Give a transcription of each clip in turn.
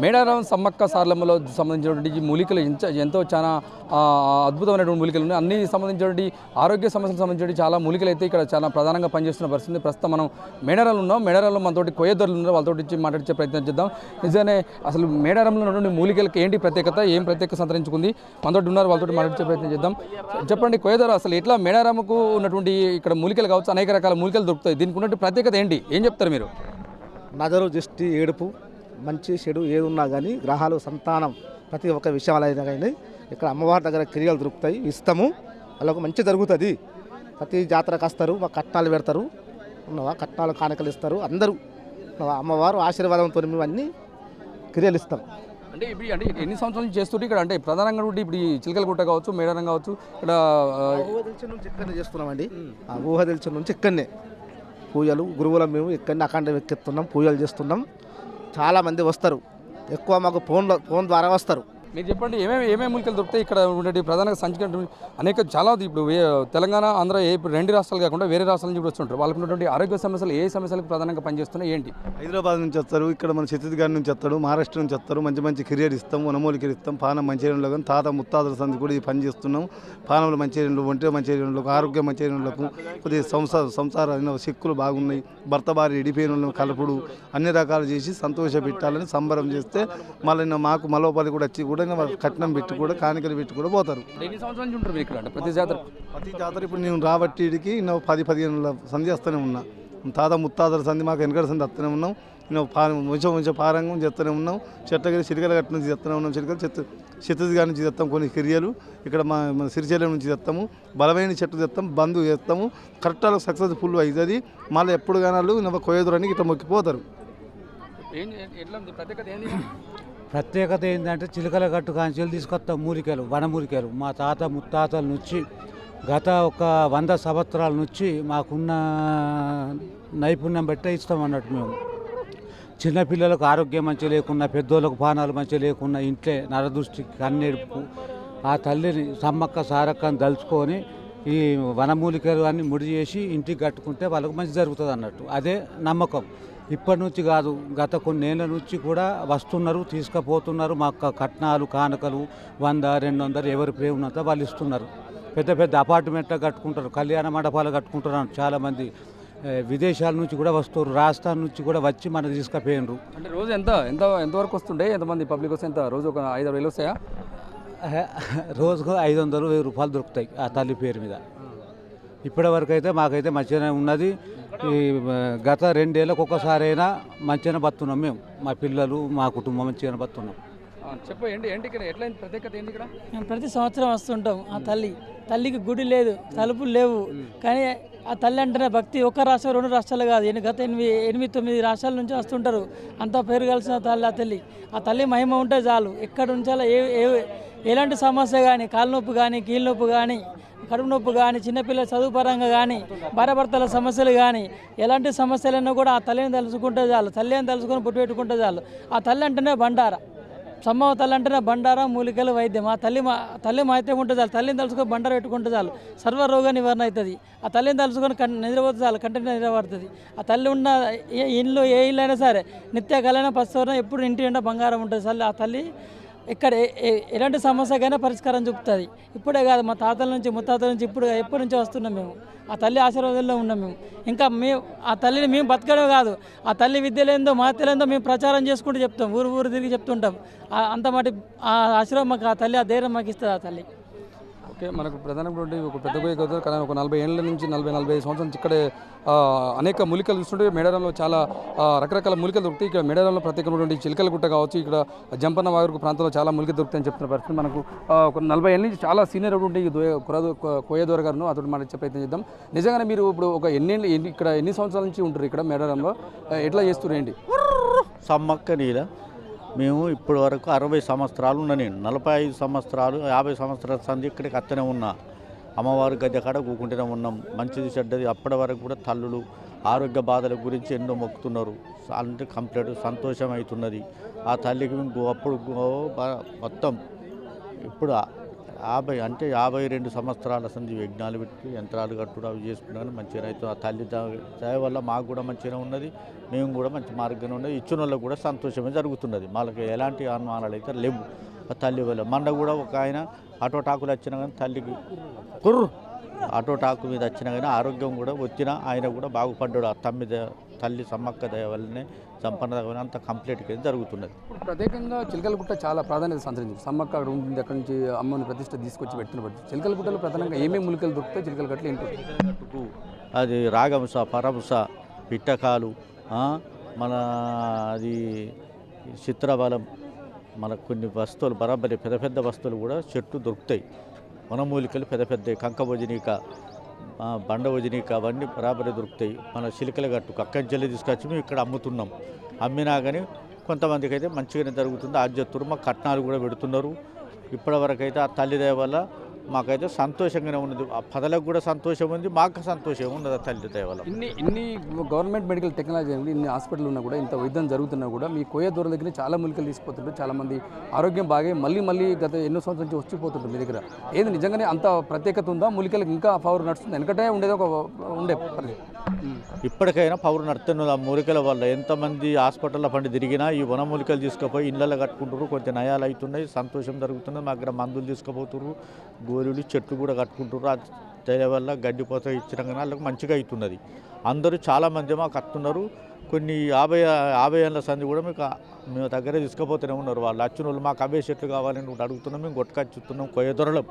మేడారం సమ్మక్క సారలమ్మలో సంబంధించినటువంటి మూలికలు ఎంతో చాలా అద్భుతమైనటువంటి మూలికలు ఉన్నాయి. అన్ని సంబంధించినటువంటి ఆరోగ్య సమస్యలకు సంబంధించి చాలా మూలికలు అయితే ఇక్కడ చాలా ప్రధానంగా పనిచేస్తున్న పరిస్థితి. ప్రస్తుతం మనం మేడారంలో ఉన్నాం. మేడారంలో మనతోటి కోయదొరలు ఉన్నారు, వాళ్ళతో మాట్లాడించే ప్రయత్నం చేద్దాం. నిజంగానే అసలు మేడారంలో ఉన్నటువంటి మూలికలకు ఏంటి ప్రత్యేకత, ఏం ప్రత్యేకత సంతరించుకుంది, మనతోటి ఉన్నారు, వాళ్ళతో మాట్లాడించే ప్రయత్నం చేద్దాం. చెప్పండి కోయదొర, అసలు ఎట్లా మేడారంకు ఉన్నటువంటి ఇక్కడ మూలికలు కావచ్చు, అనేక రకాల మూలికలు దొరుకుతాయి, దీనికి ఉన్నటువంటి ప్రత్యేకత ఏంటి, ఏం చెప్తారు మీరు? నజరు, దిష్టి, ఏడుపు, మంచి చెడు ఏది ఉన్నా కానీ గ్రహాలు, సంతానం, ప్రతి ఒక్క విషయాలైనా కానీ ఇక్కడ అమ్మవారి దగ్గర క్రియలు దొరుకుతాయి, ఇస్తాము, వాళ్ళకు మంచి జరుగుతుంది. ప్రతి జాతరకు వస్తారు, మా కట్నాలు పెడతారు, ఉన్నవా కట్నాలు కానుకలు ఇస్తారు అందరూ. అమ్మవారు ఆశీర్వాదంతో మేము అన్ని క్రియలు ఇస్తాం. అంటే ఇప్పుడు అంటే ఎన్ని సంవత్సరాల నుంచి చేస్తుంటే ఇక్కడ, అంటే ప్రధానంగా ఇప్పుడు ఈ చిలకలగుట్ట కావచ్చు, మేడారం కావచ్చు, ఇక్కడ ఊహ తెలిసిన నుంచి ఇక్కడనే చేస్తున్నామండి. ఆ ఊహ తెలిసిన నుంచి ఇక్కడనే పూజలు, గురువులం మేము ఇక్కడనే అఖండ ఎక్కిస్తున్నాం, పూజలు చేస్తున్నాం. చాలామంది వస్తారు, ఎక్కువ మాకు ఫోన్ ద్వారా వస్తారు. మీరు చెప్పండి, ఏమేమి మూలికలు దొరుకుతాయి ఇక్కడ ఉండే ప్రధానంగా సంచిక అనేక చాలా ఇప్పుడు తెలంగాణ, ఆంధ్ర ఇప్పుడు రెండు రాష్ట్రాలు కాకుండా వేరే రాష్ట్రాల నుంచి వస్తుంటారు. వాళ్ళకు ఉన్నటువంటి ఆరోగ్య సమస్యలు ఏ సమస్యలకు ప్రధానంగా పనిచేస్తున్నాయి ఏంటి? హైదరాబాద్ నుంచి వస్తారు, ఇక్కడ మన ఛత్తీస్గఢ్ నుంచి వస్తారు, మహారాష్ట్ర నుంచి వస్తారు. మంచి మంచి కెరియర్ ఇస్తాం, వనమూలికలు ఇస్తాం. పానం మంచిర్యంలో కానీ తాత ముత్తాతల సంది కూడా ఇది పని చేస్తున్నాం. పానంలో మంచిర్యంలో, ఒంటి మంచిర్యంలోకి, ఆరోగ్య మంచిర్యంలోకి కొద్దిగా సంసార సిక్కులు బాగున్నాయి, భర్త భార్య ఇడిపోయిన కలుపుడు అన్ని రకాలు చేసి సంతోష పెట్టాలని సంబరం చేస్తే మళ్ళీ మాకు మలోపాలి కూడా వచ్చి కూడా కట్నం పెట్టి కూడా కానికలు పెట్టి కూడా పోతారు. ఎన్ని సంవత్సరాల నుంచి ఉంటారు ఇక్కడ ప్రతి జాతర? ఇప్పుడు నేను రాబట్టికి నేను 10-15 సంధి వస్తూనే ఉన్నా. తాత ముత్తాతల సంధి మాకు వెనకడ సంధి వస్తూనే ఉన్నాం. నేను పారంగం చేస్తూనే ఉన్నాం. చెట్టగిరి చిరికల గట్ట నుంచి చేస్తూనే ఉన్నాం. ఛత్తీస్గఢ్ నుంచి తెస్తాం కొన్ని క్రియలు, ఇక్కడ మన సిరిశైలం నుంచి తెస్తాము, బలమైన చెట్టు తెస్తాం, బంధు చేస్తాము. కరెక్ట్గా సక్సెస్ఫుల్ అవుతుంది. మళ్ళీ ఎప్పుడు కానీ వాళ్ళు కోయదురానికి ఇట్లా మొక్కిపోతారు. ప్రత్యేకత ఏంటంటే చిలకల గట్టు కాంచెలు తీసుకొస్తాం మూలికలు, వనమూలికలు. మా తాత ముత్తాతల నుంచి గత ఒక 100 సంవత్సరాల నుంచి మాకున్న నైపుణ్యం బట్టే ఇస్తాం అన్నట్టు. మేము చిన్నపిల్లలకు ఆరోగ్యం మంచిగా లేకున్నా, పెద్దోళ్ళకు పానాలు మంచిగా లేకున్నా, ఇంట్లో నరదృష్టికి కన్నెడుపు ఆ తల్లిని సమ్మక్క సారక్కని దలుచుకొని ఈ వనమూలికలు అన్ని ముడి చేసి ఇంటికి కట్టుకుంటే వాళ్ళకు మంచి జరుగుతుంది అన్నట్టు. అదే నమ్మకం. ఇప్పటి నుంచి కాదు, గత కొన్నేళ్ల నుంచి కూడా వస్తున్నారు, తీసుకుపోతున్నారు. మాకు కట్నాలు కానుకలు 100-200 ఎవరి ప్రేమ ఉన్నంత వాళ్ళు ఇస్తున్నారు. పెద్ద పెద్ద అపార్ట్మెంట్లు కట్టుకుంటారు, కళ్యాణ మండపాలు కట్టుకుంటున్నారు. చాలామంది విదేశాల నుంచి కూడా వస్తారు, రాజస్థాన్ నుంచి కూడా వచ్చి మనకు తీసుకుపోయినరు. అంటే రోజు ఎంతవరకు వస్తుండే, ఎంతమంది పబ్లిక్ వస్తే ఎంత రోజు ఒక 5-6 వేలు వస్తాయా? రోజుకు 500-1000 రూపాయలు దొరుకుతాయి ఆ తల్లి పేరు మీద. ఇప్పటి వరకు అయితే మాకైతే మంచిగానే ఉన్నది. ఈ గత 2 ఏళ్ళకు ఒకసారైనా మంచిగానే బతున్నాం మేము, మా పిల్లలు, మా కుటుంబం మంచిగానే బతున్నాం. చెప్పు, ఏంటి ఇక్కడ ఎట్లా ప్రత్యేకత ఏంటి ఇక్కడ? మేము ప్రతి సంవత్సరం వస్తుంటాం. ఆ తల్లికి గుడి లేదు, తలుపులు లేవు, కానీ ఆ తల్లి అంటేనే భక్తి. ఒక రాష్ట్రం 2 రాష్ట్రాలు కాదు, గత 8-9 రాష్ట్రాల నుంచి వస్తుంటారు. అంతా పేరు కలిసిన తల్లి. ఆ తల్లి మహిమ ఉంటే చాలు. ఎక్కడ ఉంచాలో ఎలాంటి సమస్య కానీ, కాలు నొప్పి కానీ, కీళ్ళ నొప్పి కానీ, కడుపు నొప్పి కానీ, చిన్నపిల్లల చదువు పరంగా కానీ, భార్యాభర్తల సమస్యలు కానీ, ఎలాంటి సమస్యలైనా కూడా ఆ తల్లిని తలుచుకుంటే చాలు. తల్లి అని తలుచుకొని పుట్టి పెట్టుకుంటే చాలు. ఆ తల్లి అంటేనే బండారా, సమ్మవ తల్లి అంటేనే బండారా, మూలికలు, వైద్యం. ఆ తల్లి మాయిత్యం ఉంటే చాలు. తల్లిని తలుచుకొని బండారా పెట్టుకుంటే చాలు, సర్వరోగ నివారణ అవుతుంది. ఆ తల్లిని తలుచుకొని నిద్రపోతే చాలు, కంటిన్యూ నిద్రపడుతుంది. ఆ తల్లి ఉన్న ఏ ఇల్లు అయినా సరే నిత్య కలైన పస్తున్న ఎప్పుడు ఇంటి నిండా బంగారం ఉంటుంది. చాలు ఆ తల్లి ఇక్కడ ఎలాంటి సమస్యకైనా పరిష్కారం చూపుతుంది. ఇప్పుడే కాదు, మా తాతల నుంచి ముత్తాతల నుంచి ఎప్పటి నుంచో వస్తున్నాం మేము. ఆ తల్లి ఆశీర్వాదంలో ఉన్నాం మేము. ఇంకా ఆ తల్లిని మేము బతకడం కాదు, ఆ తల్లి విద్యలేందో మాత్రలేందో మేము ప్రచారం చేసుకుంటూ చెప్తాం, ఊరు తిరిగి చెప్తుంటాం. అంత మటి ఆ ఆశీర్వాదం మాకు, ఆ తల్లి, ఆ ధైర్యం మాకు ఇస్తుంది ఆ తల్లి. ఓకే, మనకు ప్రధానమైనటువంటి ఒక పెద్ద గోయ అవుతుంది, కానీ ఒక 40 ఏళ్ళ నుంచి 40-45 సంవత్సరాల నుంచి ఇక్కడే అనేక మూలికలు చూస్తుంటే మేడారంలో చాలా రకరకాల మూలికలు దొరుకుతాయి. ఇక్కడ మేడారంలో ప్రత్యేకమైనటువంటి చిలకలగుట్ట కావచ్చు, ఇక్కడ జంపన్న వాగురు ప్రాంతంలో చాలా మూలికలు దొరుకుతాయని చెప్తున్న పరిస్థితి. మనకు ఒక 40 ఏళ్ళ నుంచి చాలా సీనియర్ అయినటువంటి కోయదొర గారు అతడు మాట్లాడే ప్రయత్నం చేద్దాం. నిజంగానే మీరు ఇప్పుడు ఒక ఇక్కడ ఎన్ని సంవత్సరాల నుంచి ఉంటారు ఇక్కడ మేడారంలో, ఎట్లా చేస్తున్నారు ఏంటి? సమ్మక్క నీల మేము ఇప్పటి వరకు 60 సంవత్సరాలు ఉన్నా. నేను 45 సంవత్సరాలు 50 సంవత్సరాల సంది ఇక్కడికి అత్తనే ఉన్నా. అమ్మవారి గద్దె కాడ కూకుంటూనే ఉన్నాం. మంచిది చెడ్డది అప్పటి వరకు కూడా తల్లులు ఆరోగ్య బాధల గురించి ఎన్నో మొక్కుతున్నారు. అంటే కంప్లీట్ సంతోషం అవుతున్నది. ఆ తల్లికి అప్పుడు మొత్తం ఇప్పుడు 52 సంవత్సరాల సంది యజ్ఞాలు పెట్టి యంత్రాలు కట్టుడు అవి చేసుకున్నాను మంచిగా రైతు ఆ తల్లి దయ వల్ల మాకు కూడా మంచిగా ఉన్నది, మేము కూడా మంచి మార్గంగా ఉన్నది, ఇచ్చిన వాళ్ళకు కూడా సంతోషమే జరుగుతున్నది. వాళ్ళకి ఎలాంటి అనుమానాలు అయితే లేవు ఆ తల్లి వల్ల. మండ కూడా ఒక ఆయన ఆటో టాకులు వచ్చినా కానీ తల్లికి ఆటో టాకు మీద వచ్చినా కానీ ఆరోగ్యం కూడా వచ్చినా ఆయన కూడా బాగుపడ్డాడు. ఆ తల్లి సమ్మక్క దయ వల్లనే సంపన్న అంత కంప్లీట్గా జరుగుతున్నది. ఇప్పుడు ప్రత్యేకంగా చిలకలగుట్ట చాలా ప్రాధాన్యత సంతరించింది. సమ్మక్క అక్కడ ఉంటుంది, అక్కడి నుంచి అమ్మని ప్రతిష్ట తీసుకొచ్చి పెట్టినప్పుడు చిలకలగుట్టలో ప్రధానంగా ఏమేమి మూలికలు దొరుకుతాయి? చిలకలగట్లు ఏంటి? చిలకలగట్టుకు అది రాగంస, పరమస, పిట్టకాలు, మన అది చిత్రబలం, మన కొన్ని వస్తువులు బరాబరి పెద్ద పెద్ద వస్తువులు కూడా చెట్టు దొరుకుతాయి. వనమూలికలు పెద్ద పెద్ద కంకభోజనిక, బండభోజనిక అవన్నీ బరాబరి దొరుకుతాయి. మన చిలకలగట్టుకు అక్కడి జల్లి తీసుకొచ్చి మేము ఇక్కడ అమ్ముతున్నాం. అమ్మినా కానీ కొంతమందికి అయితే మంచిగానే జరుగుతుంది. ఆద్యత్తురు మాకు కట్నాలు కూడా పెడుతున్నారు. ఇప్పటివరకు అయితే ఆ తల్లి దయ వల్ల మాకైతే సంతోషంగానే ఉన్నది. ఆ పదలకు కూడా సంతోషం ఉంది, మాకు సంతోషం ఉన్నది ఆ తల్లి దయ వల్ల. ఇన్ని గవర్నమెంట్ మెడికల్ టెక్నాలజీ ఉంది, ఇన్ని హాస్పిటల్ ఉన్నా కూడా ఇంత వైద్యం జరుగుతున్నా కూడా మీ కోయ దూరం దగ్గర చాలా మూలికలు తీసుకుపోతుంటారు. చాలామంది ఆరోగ్యం బాగా మళ్ళీ గత ఎన్నో సంవత్సరాల నుంచి వచ్చిపోతుంటారు మీ దగ్గర. ఏది నిజంగానే అంత ప్రత్యేకత ఉందా? మూలికలకు ఇంకా పవర్ నడుస్తుంది? వెనకటే ఉండేది ఉండే ఇప్పటికైనా పౌరు నడుతున్నది ఆ మూలికల వల్ల. ఎంతమంది హాస్పిటల్లో పండి తిరిగినా ఈ వనమూలికలు తీసుకుపోయి ఇళ్ళలో కట్టుకుంటారు. కొంచెం నయాలు అవుతున్నాయి, సంతోషం జరుగుతున్నది. మా దగ్గర మందులు తీసుకుపోతున్నారు, గోరులు చెట్లు కూడా కట్టుకుంటారు. ఆ దయ వల్ల గడ్డిపోత ఇచ్చిన కానీ వాళ్ళకి మంచిగా అవుతున్నది. అందరూ చాలామంది మాకు వస్తున్నారు. కొన్ని 50 ఏళ్ళ సంది కూడా మేము దగ్గర తీసుకుపోతూనే ఉన్నారు. వాళ్ళు వచ్చిన వాళ్ళు మాకు అవే చెట్లు కావాలని అడుగుతున్నాం. మేము కొట్టుకొచ్చుతున్నాం. కొయ్యదొరలం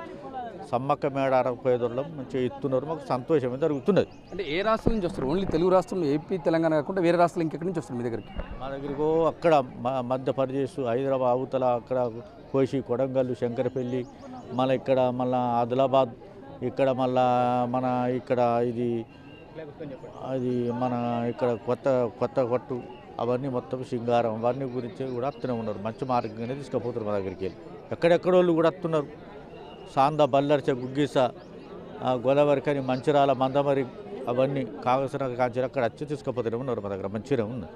సమ్మక్క మేడారం కొయ్యదొరలం మంచిగా ఇస్తున్నారు. మాకు సంతోషమే జరుగుతున్నది. అంటే ఏ రాష్ట్రం నుంచి వస్తారు? ఓన్లీ తెలుగు రాష్ట్రంలో ఏపీ తెలంగాణ కాకుండా వేరే రాష్ట్రాలు ఇంకెక్కడి నుంచి వస్తారు మీ దగ్గరికి? మా దగ్గరకు అక్కడ మధ్యప్రదేశ్, హైదరాబాద్ అవతల అక్కడ కోసి, కొడంగల్, శంకరపల్లి, మళ్ళీ ఆదిలాబాద్, ఇక్కడ మన ఇక్కడ అది మన ఇక్కడ కొత్త కొట్టు అవన్నీ మొత్తం సింగారం అవన్నీ గురించి కూడా వస్తూనే ఉన్నారు. మంచి మార్గంగానే తీసుకుపోతారు మా దగ్గరికి వెళ్ళి. ఎక్కడెక్కడోళ్ళు కూడా వస్తున్నారు. సాంద, బల్లర్చ, గుగ్గిస, గోదావరికని, మంచిరాల, మందమరి అవన్నీ కావలసిన కాంచి అక్కడ వచ్చి తీసుకుపోతూనే ఉన్నారు. మా దగ్గర మంచిగా ఉంది.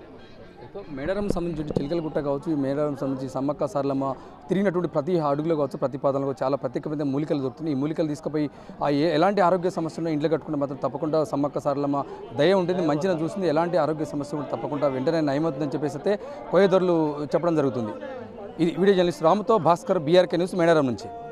మేడారం సంబంధించి చిలకలగుట్ట కావచ్చు, ఈ మేడారం సంబంధించి సమ్మక్క సారలమ్మ తిరిగినటువంటి ప్రతి అడుగులో కావచ్చు, ప్రతి పాదంలో చాలా ప్రత్యేకమైన మూలికలు దొరుకుతున్నాయి. ఈ మూలికలు తీసుకుపోయి ఎలాంటి ఆరోగ్య సమస్యలు ఇంట్లో కట్టుకుంటే మాత్రం తప్పకుండా సమ్మక్క సారలమ్మ దయ ఉంటుంది, మంచిగా చూస్తుంది. ఎలాంటి ఆరోగ్య సమస్య తప్పకుండా వెంటనే నయమవుతుందని చెప్పేసి అయితే కోయదొరలు చెప్పడం జరుగుతుంది. ఇది వీడియో జర్నలిస్ట్ రాముతో భాస్కర్, బీఆర్కే న్యూస్, మేడారం నుంచి.